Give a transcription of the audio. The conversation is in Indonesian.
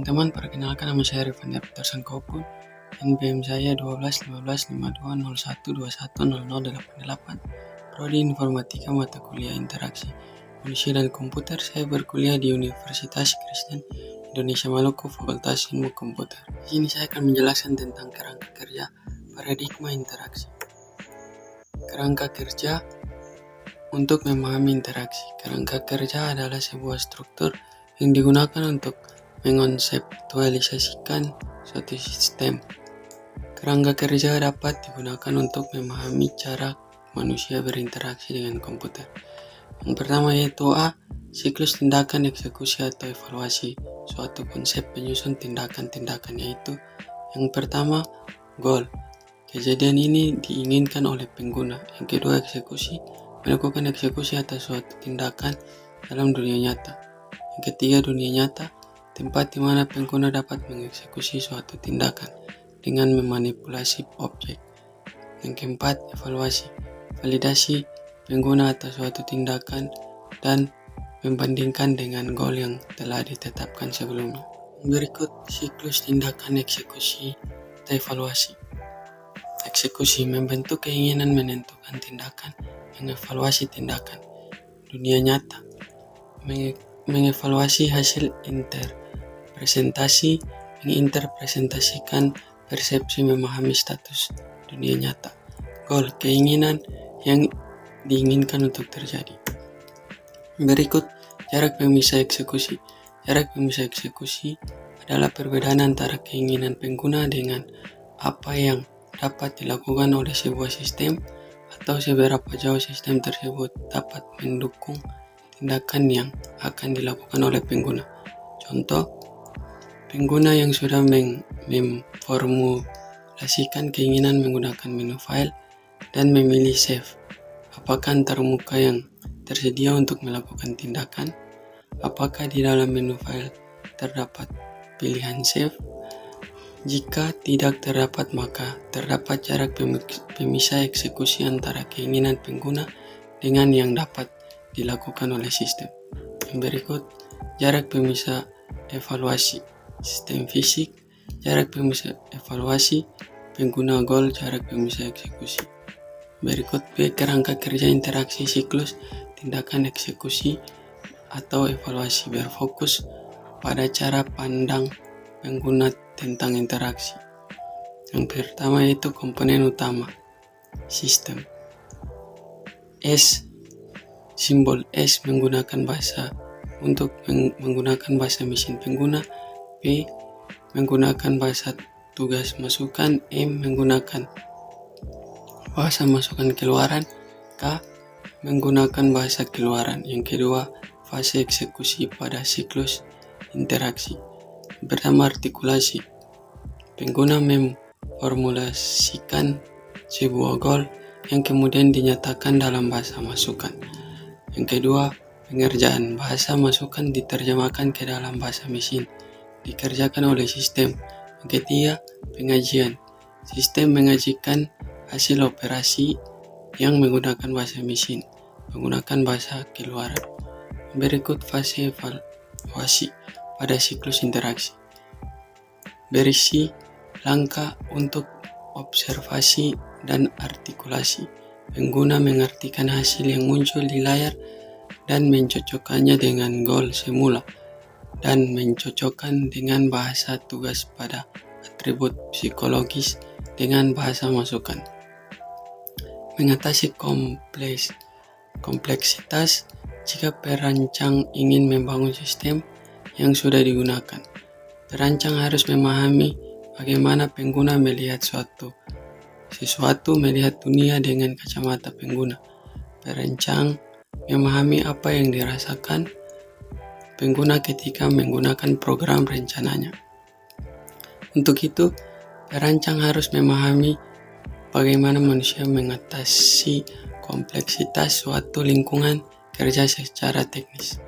Teman-teman, perkenalkan nama saya Rifan Peterson Kopun. NPM saya 12 15 52 01 21 0088. Prodi Informatika mata kuliah Interaksi Manusia dan Komputer. Saya berkuliah di Universitas Kristen Indonesia Maluku, Fakultas Ilmu Komputer. Di sini saya akan menjelaskan tentang kerangka kerja paradigma interaksi. Kerangka kerja untuk memahami interaksi. Kerangka kerja adalah sebuah struktur yang digunakan untuk mengonseptualisasikan suatu sistem. Kerangka kerja dapat digunakan untuk memahami cara manusia berinteraksi dengan komputer. Yang pertama yaitu A. Siklus tindakan eksekusi atau evaluasi suatu konsep penyusun tindakan-tindakan, yaitu yang pertama goal. Kejadian ini diinginkan oleh pengguna. Yang kedua eksekusi, melakukan eksekusi atas suatu tindakan dalam dunia nyata. Yang ketiga dunia nyata, tempat di mana pengguna dapat mengeksekusi suatu tindakan dengan memanipulasi objek. Yang keempat, evaluasi, validasi pengguna atas suatu tindakan dan membandingkan dengan goal yang telah ditetapkan sebelumnya. Berikut siklus tindakan eksekusi atau evaluasi. Eksekusi membentuk keinginan menentukan tindakan, mengevaluasi tindakan. Dunia nyata mengevaluasi hasil interpresentasi, menginterpresentasikan persepsi, memahami status dunia nyata. Goal, keinginan yang diinginkan untuk terjadi. Berikut jarak pemisah eksekusi. Jarak pemisah eksekusi adalah perbedaan antara keinginan pengguna dengan apa yang dapat dilakukan oleh sebuah sistem atau seberapa jauh sistem tersebut dapat mendukung tindakan yang akan dilakukan oleh pengguna. Contoh, pengguna yang sudah memformulasikan keinginan menggunakan menu file dan memilih save. Apakah antarmuka yang tersedia untuk melakukan tindakan? Apakah di dalam menu file terdapat pilihan save? Jika tidak terdapat, maka terdapat jarak pemisah eksekusi antara keinginan pengguna dengan yang dapat dilakukan oleh sistem. Yang berikut, jarak pemisah evaluasi. Sistem fisik, jarak pemisah evaluasi pengguna goal, jarak pemisah eksekusi. Berikut B. Kerangka kerja interaksi siklus tindakan eksekusi atau evaluasi berfokus pada cara pandang pengguna tentang interaksi. Yang pertama yaitu komponen utama, sistem. S. Simbol S menggunakan bahasa menggunakan bahasa mesin pengguna. P. Menggunakan bahasa tugas masukan. M. Menggunakan bahasa masukan keluaran. K. Menggunakan bahasa keluaran. Yang kedua, fase eksekusi pada siklus interaksi. Pertama, artikulasi. Pengguna memformulasikan sebuah goal yang kemudian dinyatakan dalam bahasa masukan. Yang kedua, pengerjaan. Bahasa masukan diterjemahkan ke dalam bahasa mesin, dikerjakan oleh sistem. Yang ketiga, pengajian. Sistem mengajikan hasil operasi yang menggunakan bahasa mesin, menggunakan bahasa keluaran. Berikut fase evaluasi pada siklus interaksi. Berisi langkah untuk observasi dan artikulasi. Pengguna mengartikan hasil yang muncul di layar dan mencocokkannya dengan goal semula dan mencocokkan dengan bahasa tugas pada atribut psikologis dengan bahasa masukan. Mengatasi kompleksitas jika perancang ingin membangun sistem yang sudah digunakan. Perancang harus memahami bagaimana pengguna melihat sesuatu melihat dunia dengan kacamata pengguna. Perancang memahami apa yang dirasakan pengguna ketika menggunakan program rencananya. Untuk itu, perancang harus memahami bagaimana manusia mengatasi kompleksitas suatu lingkungan kerja secara teknis.